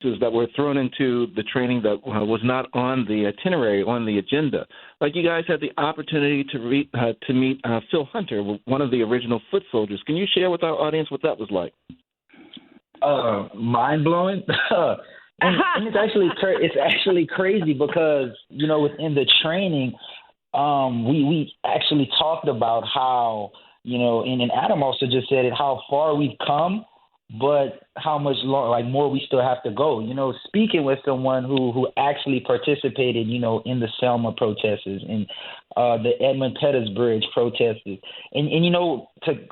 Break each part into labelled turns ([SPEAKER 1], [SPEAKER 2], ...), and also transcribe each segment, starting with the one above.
[SPEAKER 1] that were thrown into the training that was not on the itinerary, on the agenda. Like you guys had the opportunity to meet Phil Hunter, one of the original foot soldiers. Can you share with our audience what that was like?
[SPEAKER 2] Mind blowing. And it's actually crazy because, you know, within the training, we actually talked about how, you know, and Adam also just said it, how far we've come, but how much more we still have to go. You know, speaking with someone who actually participated, you know, in the Selma protests and the Edmund Pettus Bridge protests, and you know,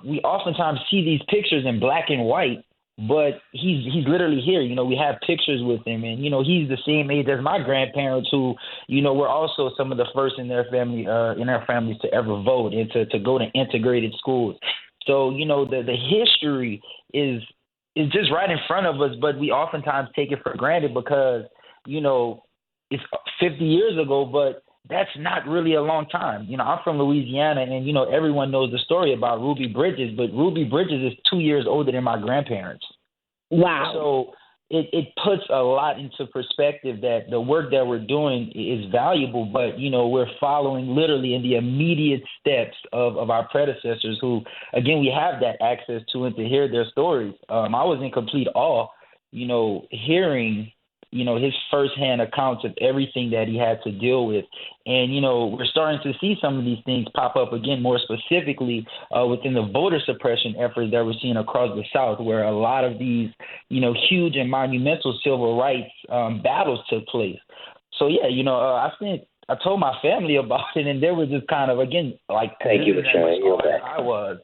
[SPEAKER 2] we oftentimes see these pictures in black and white, but he's literally here. You know, we have pictures with him, and you know, he's the same age as my grandparents, who, you know, were also some of the first in their family, in their families to ever vote and to go to integrated schools. So, you know, the history is just right in front of us, but we oftentimes take it for granted because, you know, it's 50 years ago, but that's not really a long time. You know, I'm from Louisiana, and, you know, everyone knows the story about Ruby Bridges, but Ruby Bridges is 2 years older than my grandparents.
[SPEAKER 3] Wow.
[SPEAKER 2] So it puts a lot into perspective that the work that we're doing is valuable, but, you know, we're following literally in the immediate steps of our predecessors who, again, we have that access to and to hear their stories. I was in complete awe, you know, hearing, you know, his firsthand accounts of everything that he had to deal with. And, you know, we're starting to see some of these things pop up again, more specifically within the voter suppression efforts that we're seeing across the South, where a lot of these, you know, huge and monumental civil rights battles took place. So, yeah, you know, I told my family about it, and they were just kind of, again, like,
[SPEAKER 4] thank you for sharing your back.
[SPEAKER 2] I was.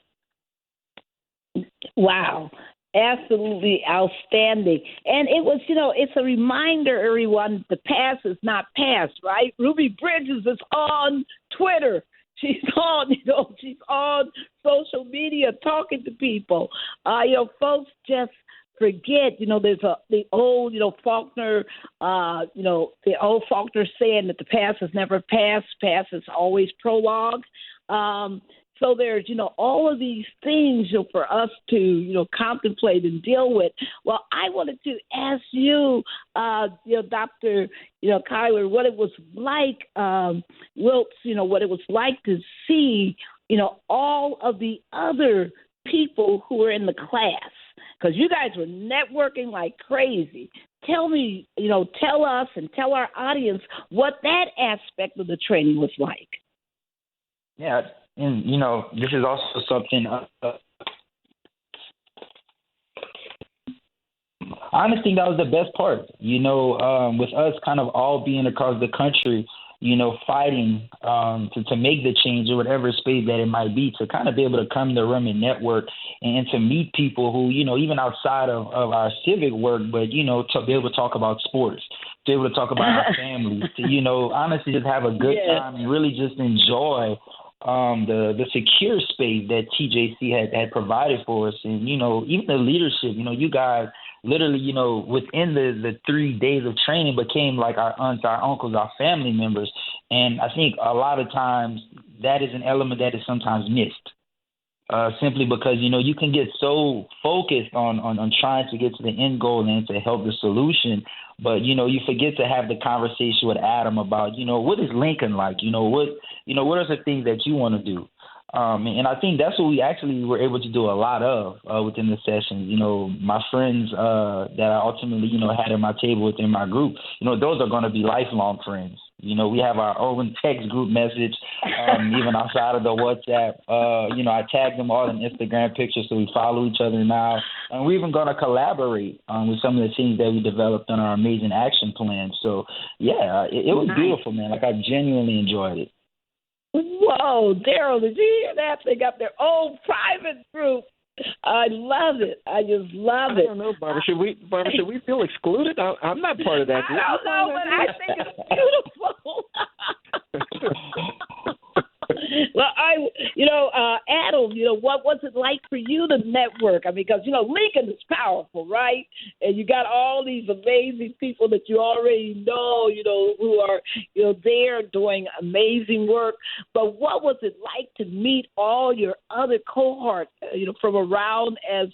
[SPEAKER 3] Wow. Absolutely outstanding. And it was, you know, it's a reminder, everyone, the past is not past, right? Ruby Bridges is on Twitter. She's on, you know, she's on social media talking to people. You know, folks just forget, you know, there's the old, you know, Faulkner, you know, the old Faulkner saying that the past is never past is always prologue. So there's, you know, all of these things, you know, for us to, you know, contemplate and deal with. Well, I wanted to ask you, you know, Dr. You know, Kylar, what it was like, Wiltz, you know, what it was like to see, you know, all of the other people who were in the class, because you guys were networking like crazy. Tell me, you know, tell us and tell our audience what that aspect of the training was like.
[SPEAKER 2] Yeah. And, you know, this is also something, honestly, that was the best part, you know, with us kind of all being across the country, you know, fighting to make the change or whatever space that it might be, to kind of be able to come to the room and network and to meet people who, you know, even outside of our civic work, but, you know, to be able to talk about sports, to be able to talk about our families, to, you know, honestly just have a good time and really just enjoy the secure space that TJC had provided for us. And, you know, even the leadership, you know, you guys literally, you know, within the 3 days of training became like our aunts, our uncles, our family members. And I think a lot of times that is an element that is sometimes missed. Simply because, you know, you can get so focused on trying to get to the end goal and to help the solution, but, you know, you forget to have the conversation with Adam about, you know, what is Lincoln like? You know, what are the things that you want to do? And I think that's what we actually were able to do a lot of within the sessions. You know, my friends that I ultimately, you know, had at my table within my group, you know, those are going to be lifelong friends. You know, we have our own text group message, even outside of the WhatsApp. You know, I tagged them all in Instagram pictures, so we follow each other now. And we're even going to collaborate with some of the things that we developed on our amazing action plan. So, yeah, it was beautiful, man. Like, I genuinely enjoyed it.
[SPEAKER 3] Whoa, Daryl, did you hear that? They got their own private group. I love it. I just love it.
[SPEAKER 1] I don't know, Barbara. Should we feel excluded? I'm not part of that group.
[SPEAKER 3] I don't know, but I think it's beautiful. Well, Adam, you know, what was it like for you to network? I mean, because, you know, Lincoln is powerful, right? And you got all these amazing people that you already know, you know, who are, you know, there doing amazing work. But what was it like to meet all your other cohorts, you know, from around, as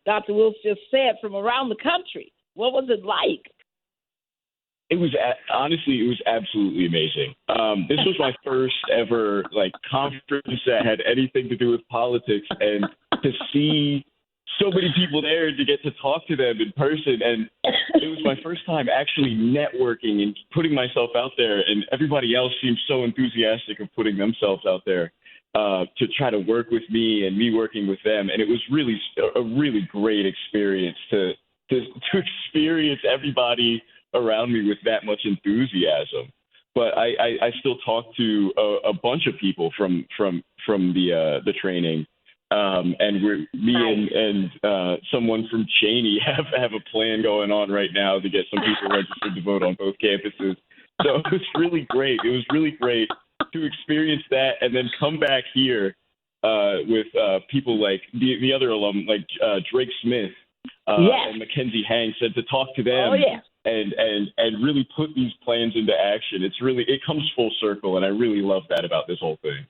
[SPEAKER 3] Dr. Wiltz just said, from around the country? What was it like?
[SPEAKER 4] It was honestly, it was absolutely amazing. This was my first ever conference that had anything to do with politics, and to see so many people there, to get to talk to them in person, and it was my first time actually networking and putting myself out there. And everybody else seemed so enthusiastic of putting themselves out there to try to work with me and me working with them. And it was really a really great experience to experience everybody around me with that much enthusiasm. But I still talk to a bunch of people from the training, and me and someone from Cheney have a plan going on right now to get some people registered to vote on both campuses. So it was really great. It was really great to experience that, and then come back here with people like the other alum, like Drake Smith and Mackenzie Hanks, and to talk to them. And really put these plans into action. It comes full circle, and I really love that about this whole thing.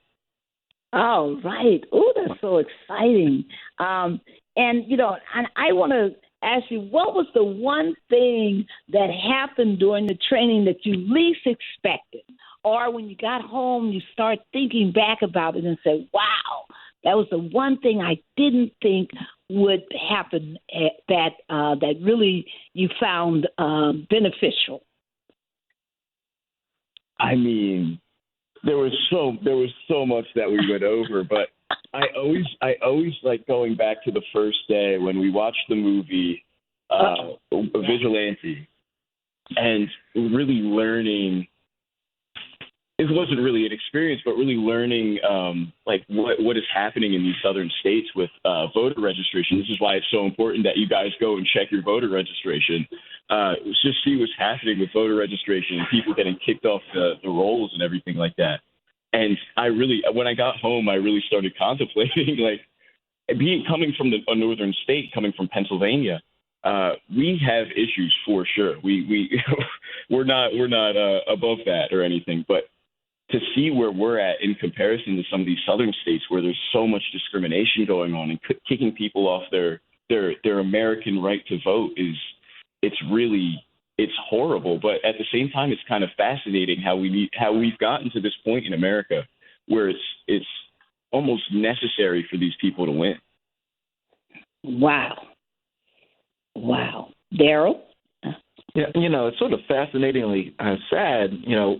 [SPEAKER 3] Oh, right. Oh, that's so exciting. And I want to ask you, what was the one thing that happened during the training that you least expected? Or when you got home, you start thinking back about it and say, wow, that was the one thing I didn't think would happen that really you found beneficial?
[SPEAKER 4] I mean, there was so much that we went over, but I always like going back to the first day when we watched the movie Vigilante, and really learning. It wasn't really an experience, but really learning what is happening in these southern states with voter registration. This is why it's so important that you guys go and check your voter registration. Just see what's happening with voter registration and people getting kicked off the rolls and everything like that. And when I got home, I really started contemplating, coming from a northern state, coming from Pennsylvania. We have issues for sure. We're not above that or anything, but to see where we're at in comparison to some of these southern states where there's so much discrimination going on and kicking people off their American right to vote it's horrible. But at the same time, it's kind of fascinating how we've gotten to this point in America where it's almost necessary for these people to win.
[SPEAKER 3] Wow. Daryl?
[SPEAKER 1] Yeah, it's sort of fascinatingly sad,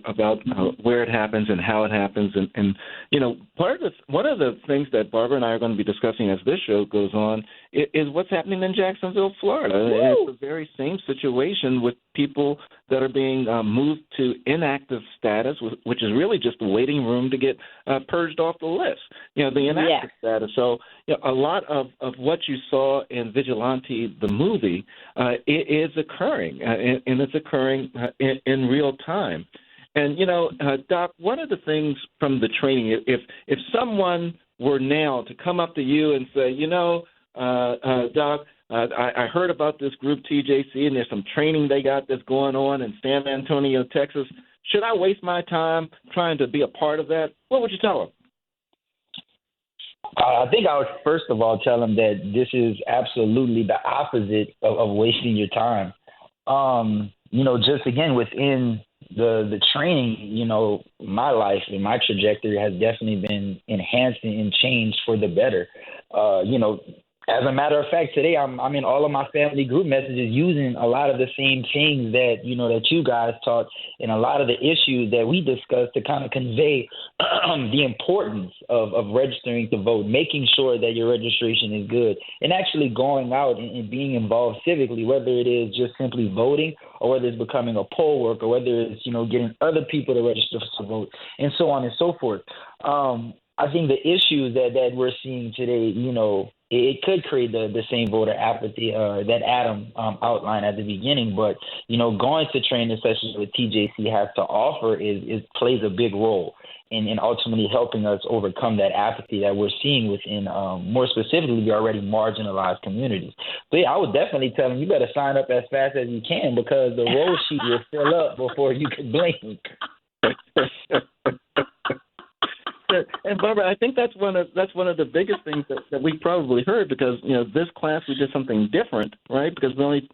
[SPEAKER 1] about where it happens and how it happens. And one of the things that Barbara and I are going to be discussing as this show goes on is what's happening in Jacksonville, Florida. It's the very same situation with people that are being moved to inactive status, which is really just a waiting room to get purged off the list, the inactive status. So a lot of what you saw in Vigilante, the movie, it is occurring, and it's occurring in real time. And, Doc, one of the things from the training, if someone were now to come up to you and say, Doc, I heard about this group TJC, and there's some training they got that's going on in San Antonio, Texas. Should I waste my time trying to be a part of that? What would you tell them?
[SPEAKER 2] I think I would first of all tell them that this is absolutely the opposite of wasting your time. Just again within the training, my life and my trajectory has definitely been enhanced and changed for the better. As a matter of fact, today I'm in all of my family group messages using a lot of the same things that you guys taught, and a lot of the issues that we discussed to kind of convey the importance of registering to vote, making sure that your registration is good, and actually going out and being involved civically, whether it is just simply voting or whether it's becoming a poll worker, or whether it's, getting other people to register to vote, and so on and so forth. I think the issues that we're seeing today, it could create the same voter apathy that Adam outlined at the beginning. But, going to training sessions with TJC has to offer plays a big role in ultimately helping us overcome that apathy that we're seeing within, more specifically, the already marginalized communities. So, I would definitely tell them, you better sign up as fast as you can, because the roll sheet will fill up before you can blink.
[SPEAKER 1] And Barbara, I think that's one of the biggest things that we probably heard, because this class we did something different, right? Because we only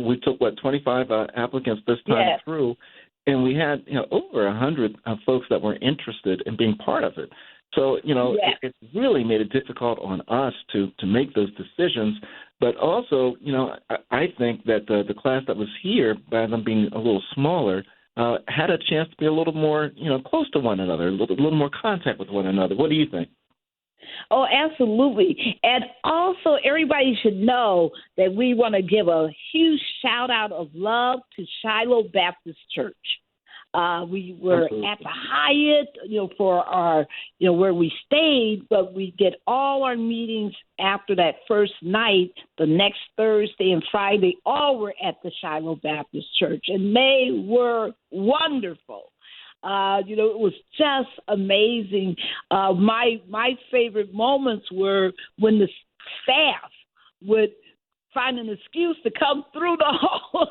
[SPEAKER 1] we took 25 applicants this time through, and we had over 100 folks that were interested in being part of it. So it really made it difficult on us to make those decisions. But also, I think that the class that was here, by them being a little smaller, had a chance to be a little more, close to one another, a little more contact with one another. What do you think?
[SPEAKER 3] Oh, absolutely. And also, everybody should know that we want to give a huge shout out of love to Shiloh Baptist Church. We were
[SPEAKER 1] Absolutely.
[SPEAKER 3] at the Hyatt, for our, where we stayed, but we did all our meetings after that first night. The next Thursday and Friday, all were at the Shiloh Baptist Church, and they were wonderful. It was just amazing. My favorite moments were when the staff would find an excuse to come through the hall,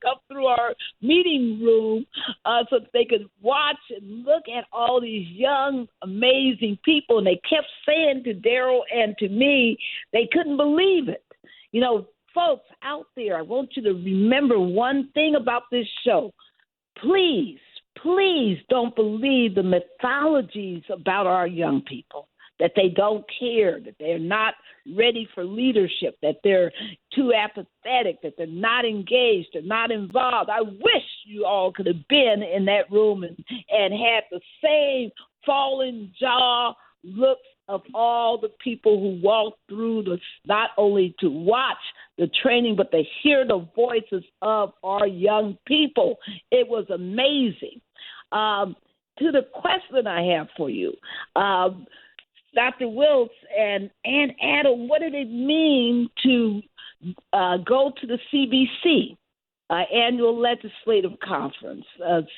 [SPEAKER 3] come through our meeting room, so that they could watch and look at all these young, amazing people. And they kept saying to Daryl and to me, they couldn't believe it. Folks out there, I want you to remember one thing about this show. Please don't believe the mythologies about our young people, that they don't care, that they're not ready for leadership, that they're too apathetic, that they're not engaged, they're not involved. I wish you all could have been in that room and had the same fallen jaw looks of all the people who walked through not only to watch the training, but to hear the voices of our young people. It was amazing. To the question I have for you, Dr. Wiltz and Adam, what did it mean to go to the CBC annual legislative conference,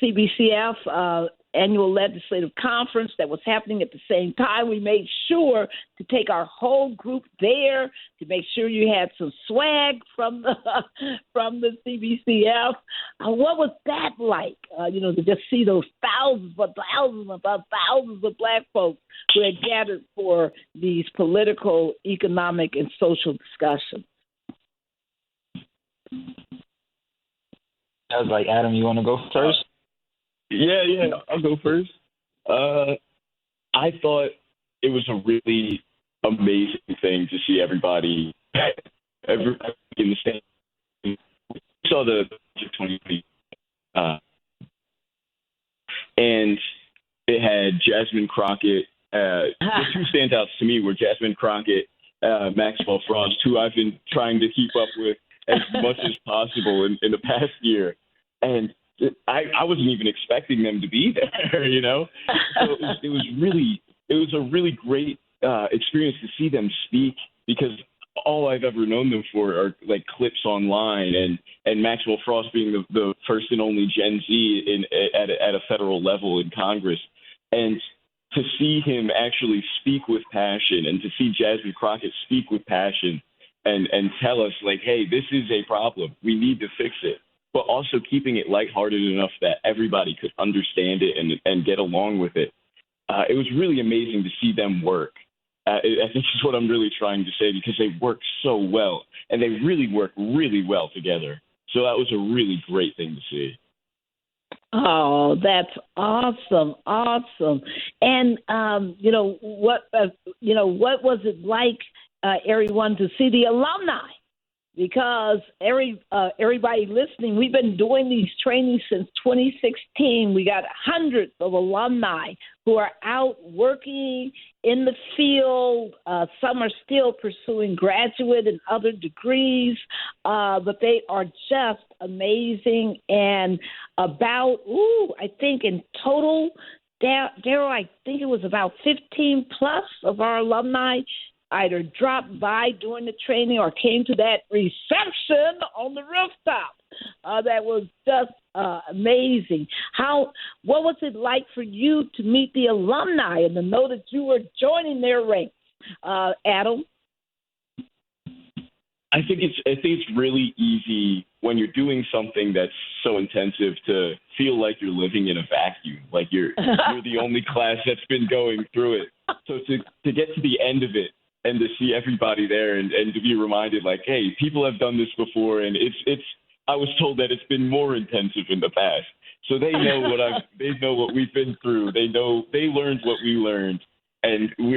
[SPEAKER 3] CBCF annual legislative conference that was happening at the same time? We made sure to take our whole group there to make sure you had some swag from the CBCF. What was that like? To just see those thousands of Black folks who had gathered for these political, economic, and social discussions.
[SPEAKER 2] I was like, Adam, you want to go first?
[SPEAKER 4] Yeah, I'll go first. I thought it was a really amazing thing to see everybody in the stand. We saw the 2020, and it had Jasmine Crockett. The two standouts to me were Jasmine Crockett, Maxwell Frost, who I've been trying to keep up with as much as possible in the past year. And I wasn't even expecting them to be there, So it was a really great experience to see them speak, because all I've ever known them for are like clips online, and Maxwell Frost being the first and only Gen Z at a federal level in Congress. And to see him actually speak with passion, and to see Jasmine Crockett speak with passion and tell us, like, hey, this is a problem, we need to fix it, but also keeping it lighthearted enough that everybody could understand it and get along with it. It was really amazing to see them work. I think that's what I'm really trying to say, because they work so well, and they really work really well together. So that was a really great thing to see.
[SPEAKER 3] Oh, that's awesome. And what was it like, everyone, to see the alumni? Because everybody listening, we've been doing these trainings since 2016. We got hundreds of alumni who are out working in the field. Some are still pursuing graduate and other degrees, but they are just amazing. And I think in total, Daryl, I think it was about 15 plus of our alumni either dropped by during the training or came to that reception on the rooftop. That was just amazing. What was it like for you to meet the alumni and to know that you were joining their ranks, Adam?
[SPEAKER 4] I think it's really easy when you're doing something that's so intensive to feel like you're living in a vacuum, like you're the only class that's been going through it. So to get to the end of it and to see everybody there and to be reminded, like, hey, people have done this before, and it's I was told that it's been more intensive in the past. So they know what we've been through. They learned what we learned, and